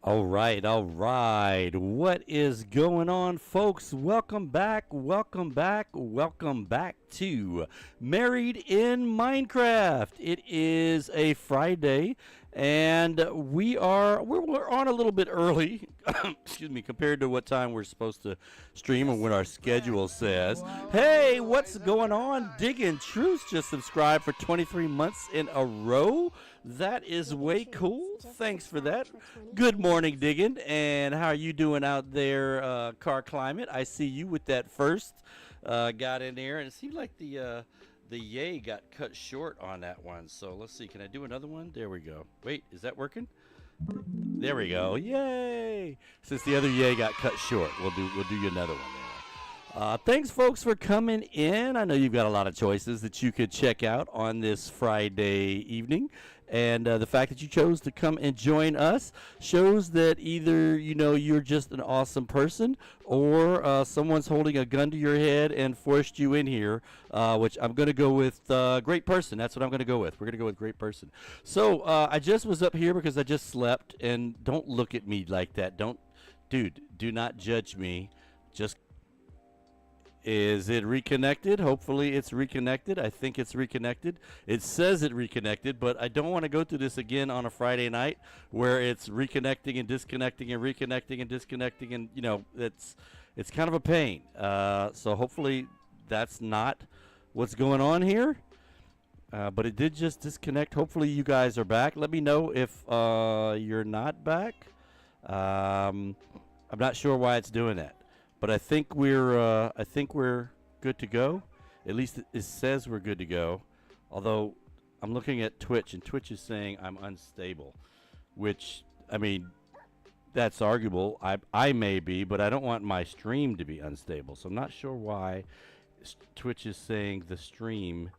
All right, all right. What is going on, folks? Welcome back, welcome back, welcome back to Married in Minecraft. It is a Friday, and we're on a little bit early, excuse me, compared to what time we're supposed to stream and what our schedule says. Hey, what's going on? Diggin' Truth just subscribed for 23 months in a row. That is way cool. Thanks for that. Good morning, Diggin'. And how are you doing out there, Car Climate? I see you with that first. Got in there, and it seemed like the yay got cut short on that one. So let's see. Can I do another one? There we go. Wait, is that working? There we go. Yay! Since the other yay got cut short, we'll do you another one there. Thanks, folks, for coming in. I know you've got a lot of choices that you could check out on this Friday evening. And the fact that you chose to come and join us shows that either, you're just an awesome person, or someone's holding a gun to your head and forced you in here, which I'm going to go with great person. That's what I'm going to go with. We're going to go with great person. So I just was up here because I just slept, and don't look at me like that. Dude, do not judge me. Just Is it reconnected? Hopefully it's reconnected. I think it's reconnected. It says it reconnected, but I don't want to go through this again on a Friday night where it's reconnecting and disconnecting and reconnecting and disconnecting, and it's kind of a pain. So hopefully that's not what's going on here. But it did just disconnect. Hopefully you guys are back. Let me know if you're not back. I'm not sure why it's doing that. But I think we're good to go. At least it says we're good to go. Although I'm looking at Twitch, and Twitch is saying I'm unstable, which, I mean, that's arguable. I may be, but I don't want my stream to be unstable. So I'm not sure why Twitch is saying the stream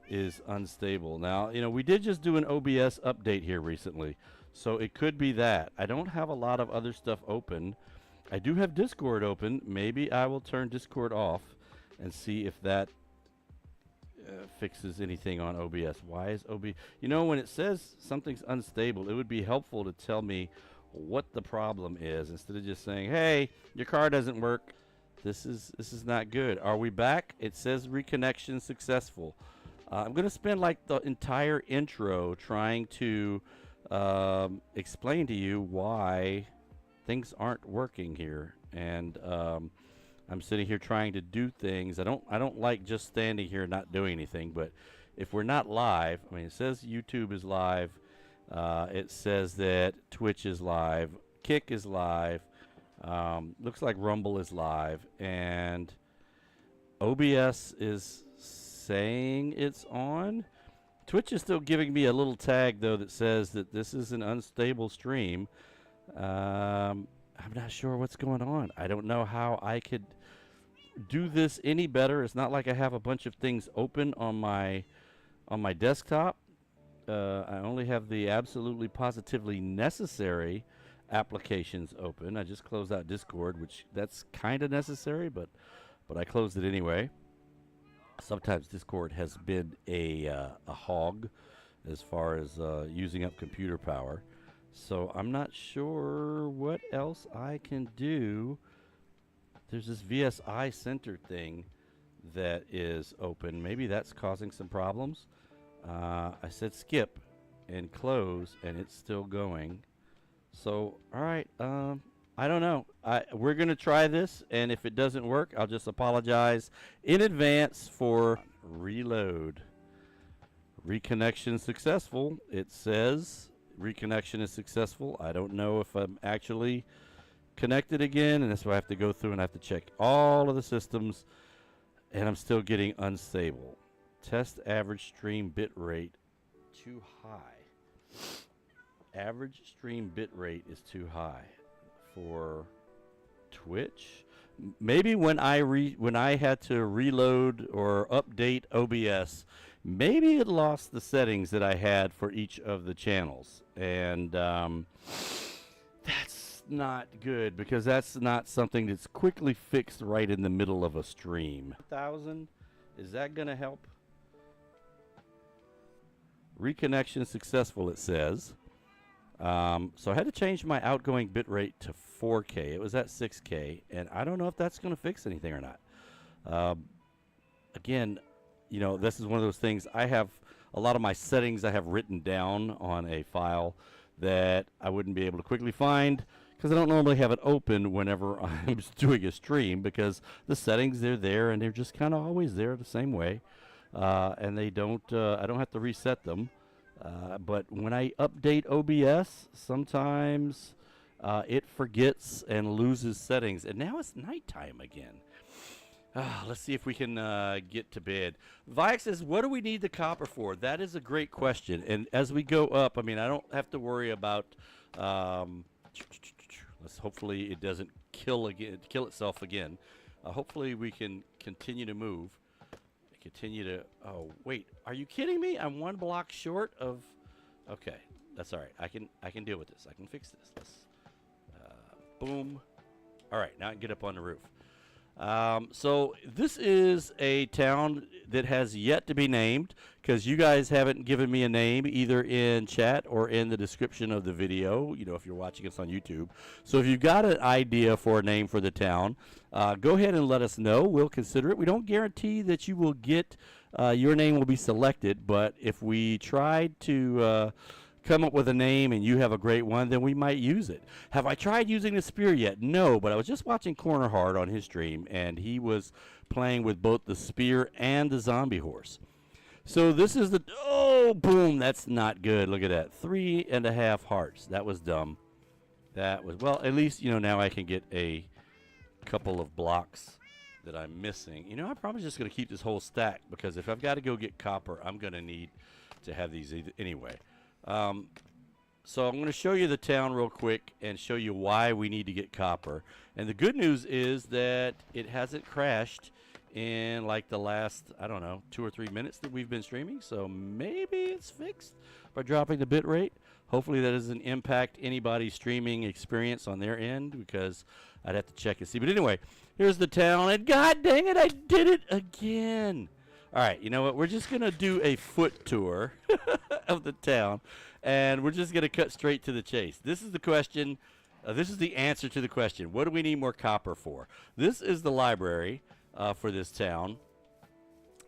is unstable. Now, you know, we did just do an OBS update here recently, so it could be that. I don't have a lot of other stuff open. I do have Discord open. Maybe I will turn Discord off and see if that fixes anything on OBS. Why is OBS? You know, when it says something's unstable, it would be helpful to tell me what the problem is instead of just saying, "Hey, your car doesn't work." This is not good. Are we back? It says reconnection successful. I'm going to spend like the entire intro trying to explain to you why things aren't working here, and I'm sitting here trying to do things. I don't like just standing here and not doing anything. But if we're not live, I mean, it says YouTube is live. It says that Twitch is live, Kick is live. Looks like Rumble is live, and OBS is saying it's on. Twitch is still giving me a little tag though that says that this is an unstable stream. I'm not sure what's going on. I don't know how I could do this any better. It's not like I have a bunch of things open on my desktop. I only have the absolutely positively necessary applications open. I just closed out Discord, which that's kind of necessary, but I closed it anyway. Sometimes Discord has been a hog as far as using up computer power. So I'm not sure what else I can do. There's this VSI Center thing that is open. Maybe that's causing some problems. I said skip and close, and it's still going. So, all right, I don't know. We're going to try this, and if it doesn't work, I'll just apologize in advance for reload. Reconnection successful. It says reconnection is successful. I don't know if I'm actually connected again, and that's why I have to go through and I have to check all of the systems, and I'm still getting unstable. Test average stream bit rate too high. Average stream bit rate is too high for Twitch. Maybe when I had to reload or update OBS, maybe it lost the settings that I had for each of the channels, and that's not good because that's not something that's quickly fixed right in the middle of a stream. 1,000, is that gonna help? Reconnection successful, it says. So I had to change my outgoing bitrate to 4K. It was at 6K, and I don't know if that's going to fix anything or not. Again, you know, this is one of those things. I have a lot of my settings I have written down on a file that I wouldn't be able to quickly find because I don't normally have it open whenever I'm doing a stream, because the settings, they're there and they're just kind of always there the same way, and they don't. I don't have to reset them. But when I update OBS, sometimes it forgets and loses settings. And now it's nighttime again. Let's see if we can get to bed. Vix says, what do we need the copper for? That is a great question. And as we go up, I mean, I don't have to worry about... let's hopefully it doesn't kill itself again. Hopefully we can continue to move. Continue to... Oh, wait. Are you kidding me? I'm one block short of... Okay. That's all right. I can deal with this. I can fix this. Let's... boom. All right. Now I can get up on the roof. So this is a town that has yet to be named because you guys haven't given me a name either in chat or in the description of the video, you know, if you're watching us on YouTube. So if you've got an idea for a name for the town, go ahead and let us know. We'll consider it. We don't guarantee that you will get, your name will be selected, but if we tried to come up with a name and you have a great one, then we might use it. Have I tried using the spear yet? No, but I was just watching Corner Hard on his stream, and he was playing with both the spear and the zombie horse. So this is the... Oh, boom, that's not good. Look at that. 3.5 hearts. That was dumb. That was... Well, at least, you know, now I can get a couple of blocks that I'm missing. You know, I'm probably just going to keep this whole stack, because if I've got to go get copper, I'm going to need to have these anyway. So I'm going to show you the town real quick and show you why we need to get copper. And the good news is that it hasn't crashed in like the last, I don't know, 2 or 3 minutes that we've been streaming. So maybe it's fixed by dropping the bit rate. Hopefully that doesn't impact anybody's streaming experience on their end, because I'd have to check and see. But anyway, here's the town, and god dang it, I did it again. All right, you know what? We're just going to do a foot tour of the town, and we're just going to cut straight to the chase. This is the question. This is the answer to the question. What do we need more copper for? This is the library for this town,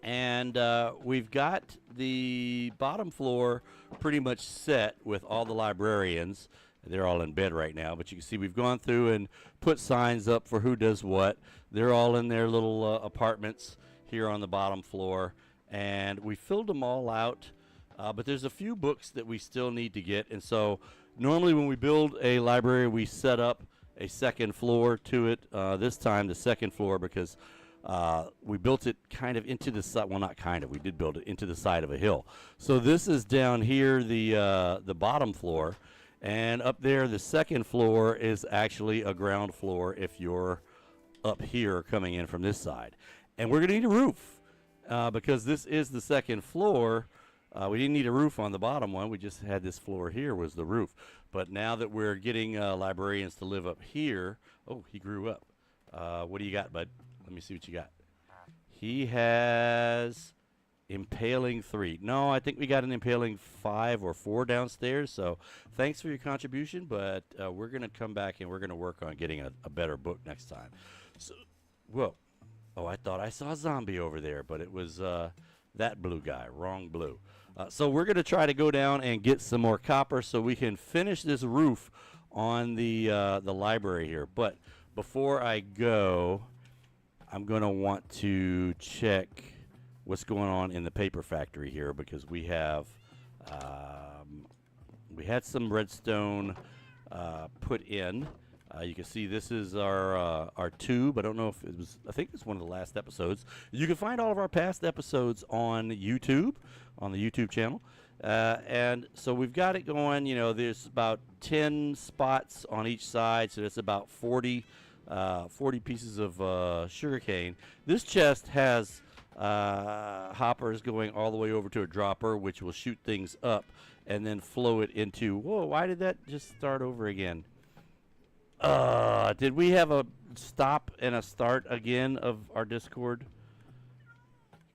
and we've got the bottom floor pretty much set with all the librarians. They're all in bed right now, but you can see we've gone through and put signs up for who does what. They're all in their little apartments here on the bottom floor, and we filled them all out, but there's a few books that we still need to get. And so normally when we build a library, we set up a second floor to it. This time the second floor, because we built it kind of into the side. Well, not kind of, we did build it into the side of a hill. So this is down here, the bottom floor, and up there the second floor is actually a ground floor if you're up here coming in from this side. And we're going to need a roof because this is the second floor. We didn't need a roof on the bottom one. We just had this floor here was the roof. But now that we're getting librarians to live up here. Oh, he grew up. What do you got, bud? Let me see what you got. He has Impaling 3. No, I think we got an Impaling 5 or 4 downstairs. So thanks for your contribution. But we're going to come back and we're going to work on getting a better book next time. So, whoa. Oh, I thought I saw a zombie over there, but it was that blue guy. Wrong blue. So we're going to try to go down and get some more copper so we can finish this roof on the library here. But before I go, I'm going to want to check what's going on in the paper factory here, because we have we had some redstone put in. You can see this is our tube. I don't know if it was, I think it's one of the last episodes. You can find all of our past episodes on YouTube, on the YouTube channel. And so we've got it going, you know, there's about 10 spots on each side, so that's about 40 pieces of sugarcane. This chest has hoppers going all the way over to a dropper, which will shoot things up and then flow it into, whoa, why did that just start over again? Did we have a stop and a start again of our Discord?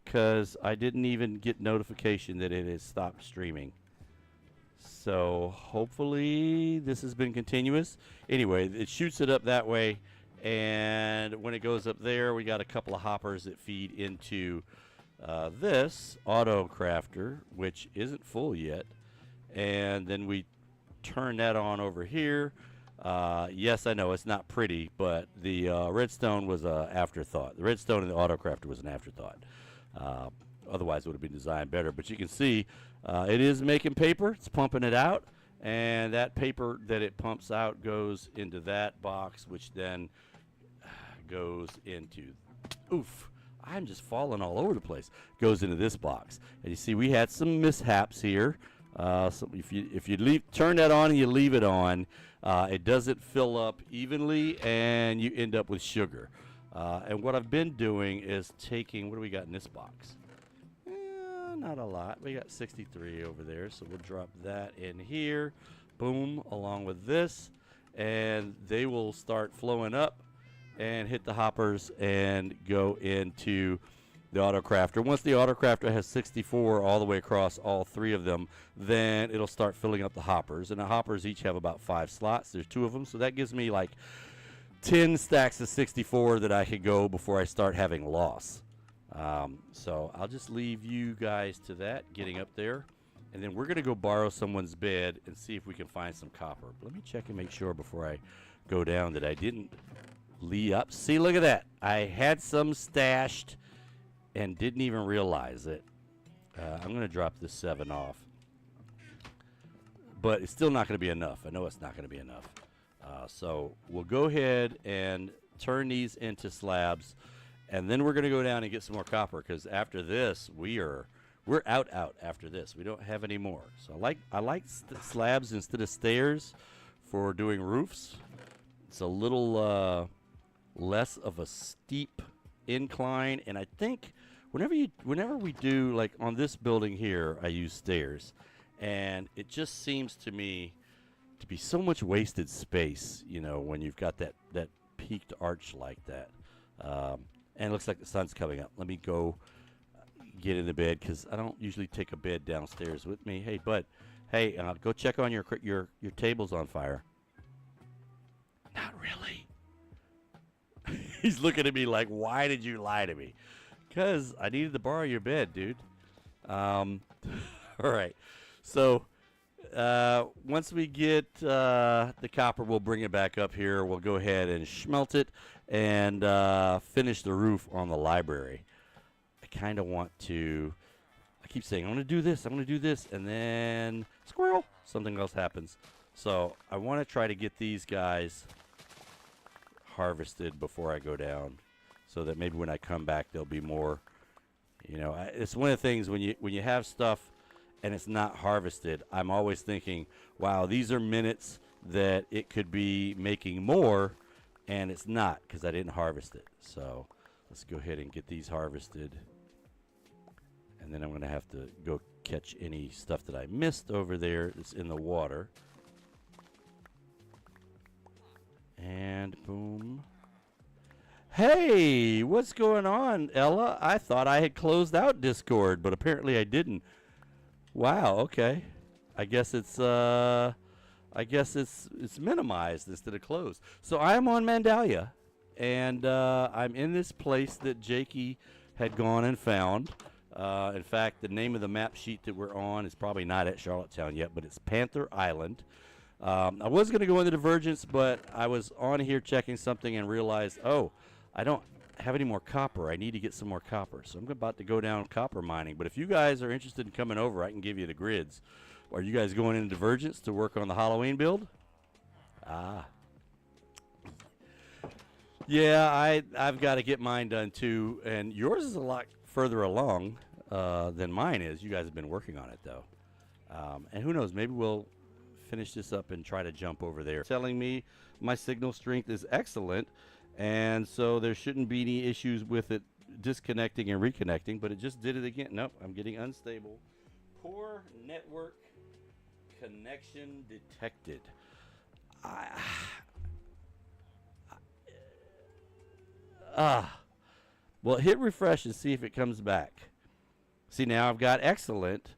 Because I didn't even get notification that it has stopped streaming. So hopefully this has been continuous. Anyway, it shoots it up that way, and when it goes up there, we got a couple of hoppers that feed into this auto crafter, which isn't full yet, and then we turn that on over here. Yes, I know it's not pretty, but the redstone was an afterthought. The redstone in the autocrafter was an afterthought. Otherwise, it would have been designed better. But you can see it is making paper. It's pumping it out, and that paper that it pumps out goes into that box, which then goes into, oof, I'm just falling all over the place, goes into this box. And you see we had some mishaps here. So if you turn that on and you leave it on, it doesn't fill up evenly, and you end up with sugar. And what I've been doing is taking, what do we got in this box? Not a lot. We got 63 over there, so we'll drop that in here. Boom, along with this, and they will start flowing up and hit the hoppers and go into the autocrafter. Once the autocrafter has 64 all the way across all 3 of them, then it'll start filling up the hoppers. And the hoppers each have about 5 slots. There's 2 of them, so that gives me like 10 stacks of 64 that I could go before I start having loss. So I'll just leave you guys to that, getting up there. And then we're going to go borrow someone's bed and see if we can find some copper. Let me check and make sure before I go down that I didn't leave up. See, look at that. I had some stashed and didn't even realize it. I'm going to drop this 7 off. But it's still not going to be enough. I know it's not going to be enough. So we'll go ahead and turn these into slabs. And then we're going to go down and get some more copper, because after this, we're we're out after this. We don't have any more. So I like slabs instead of stairs for doing roofs. It's a little less of a steep incline, and I think whenever we do, like on this building here, I use stairs, and it just seems to me to be so much wasted space, you know, when you've got that peaked arch like that. And it looks like the sun's coming up. Let me go get in the bed, because I don't usually take a bed downstairs with me. Hey, bud. Hey, go check on your table's on fire. Not really. He's looking at me like, why did you lie to me? Because I needed to borrow your bed, dude. All right. So once we get the copper, we'll bring it back up here. We'll go ahead and smelt it and finish the roof on the library. I kind of want to, I keep saying, I'm going to do this, and then, squirrel, something else happens. So I want to try to get these guys harvested before I go down, so that maybe when I come back there'll be more. You know, it's one of the things when you have stuff and it's not harvested, I'm always thinking, wow, these are minutes that it could be making more, and it's not, because I didn't harvest it. So let's go ahead and get these harvested, and then I'm going to have to go catch any stuff that I missed over there that's in the water. And boom. Hey, what's going on, Ella? I thought I had closed out Discord, but apparently I didn't. Wow, okay. I guess it's minimized instead of closed. So I'm on Mandalia, and I'm in this place that Jakey had gone and found. In fact, the name of the map sheet that we're on is probably not at Charlottetown yet, but it's Panther Island. I was going to go into Divergence, but I was on here checking something and realized, oh, I don't have any more copper. I need to get some more copper. So I'm about to go down copper mining. But if you guys are interested in coming over, I can give you the grids. Are you guys going into Divergence to work on the Halloween build? Ah. Yeah, I've got to get mine done too. And yours is a lot further along than mine is. You guys have been working on it, though. And who knows, maybe we'll finish this up and try to jump over there. Telling me my signal strength is excellent, and so there shouldn't be any issues with it disconnecting and reconnecting, but it just did it again. Nope, I'm getting unstable. Poor network connection detected. Well, hit refresh and see if it comes back. See, now I've got excellent,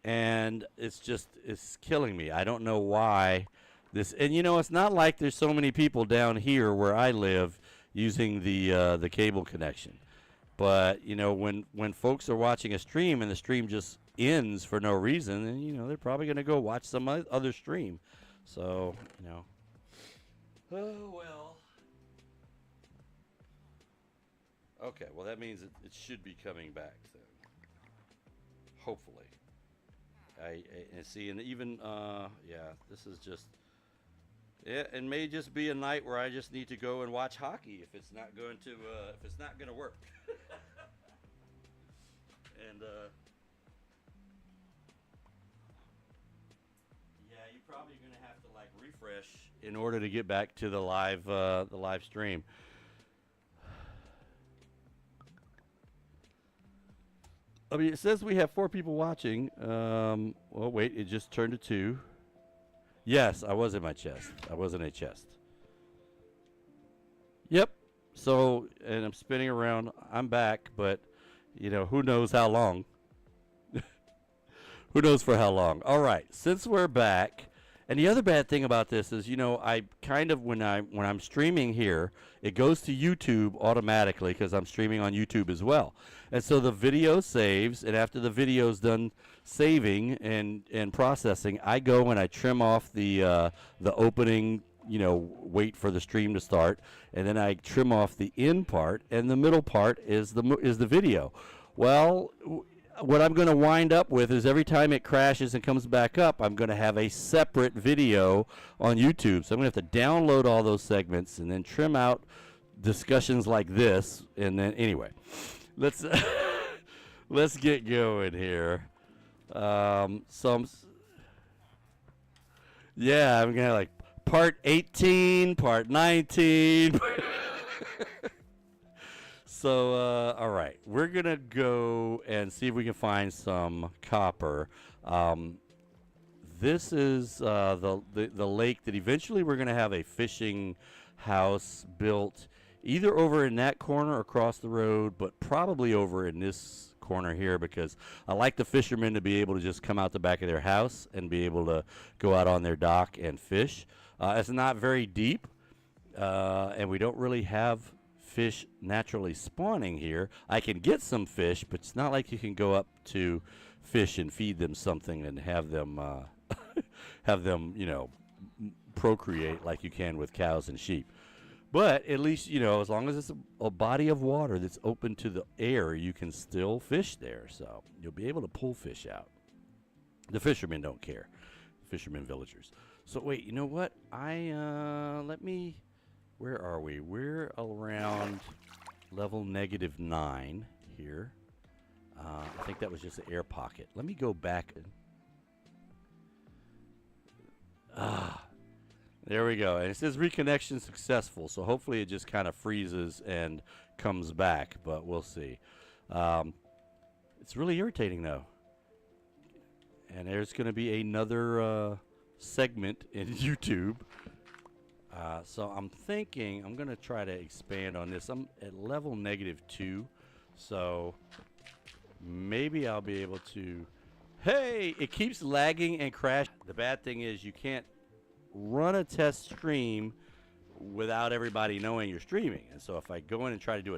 and it's killing me. I don't know why this, and you know, it's not like there's so many people down here where I live using the cable connection. But you know, when folks are watching a stream and the stream just ends for no reason, then you know they're probably going to go watch some other stream. So, you know. Oh well. Okay, well that means it should be coming back then. Hopefully. I see, and even yeah, this is just, yeah, it may just be a night where I just need to go and watch hockey if it's not going to work. And yeah, you're probably gonna have to like refresh in order to get back to the live stream. I mean, it says we have 4 people watching. Well, wait, it just turned to 2. Yes, I was in my chest. I was in a chest. Yep. So, and I'm spinning around. I'm back, but, you know, who knows how long. Who knows for how long. All right, since we're back, and the other bad thing about this is, you know, I kind of, when I'm streaming here, it goes to YouTube automatically because I'm streaming on YouTube as well. And so the video saves, and after the video's done saving and processing, I go and I trim off the opening, you know, wait for the stream to start, and then I trim off the end part, and the middle part is the video. Well, what I'm going to wind up with is every time it crashes and comes back up, I'm going to have a separate video on YouTube. So I'm going to have to download all those segments and then trim out discussions like this. And then, anyway, let's Let's get going here. Yeah, I'm gonna like part 18, part 19. So, all right, we're gonna go and see if we can find some copper. This is the lake that eventually we're gonna have a fishing house built, either over in that corner across the road, but probably over in this corner here, because I like the fishermen to be able to just come out the back of their house and be able to go out on their dock and fish. It's not very deep, and we don't really have fish naturally spawning here. I can get some fish, but it's not like you can go up to fish and feed them something and have them have them, procreate like you can with cows and sheep. But at least, as long as it's a body of water that's open to the air, you can still fish there. So you'll be able to pull fish out. The fishermen don't care. Fishermen villagers. So wait, you know what? Where are we? We're around level -9 here. I think that was just an air pocket. Let me go back. There we go. And it says reconnection successful. So hopefully it just kind of freezes and comes back. But we'll see. It's really irritating, though. And there's going to be another segment in YouTube. So I'm thinking I'm going to try to expand on this. I'm at level -2. So maybe I'll be able to... Hey, it keeps lagging and crashing. The bad thing is you can't run a test stream without everybody knowing you're streaming. And so if I go in and try to do a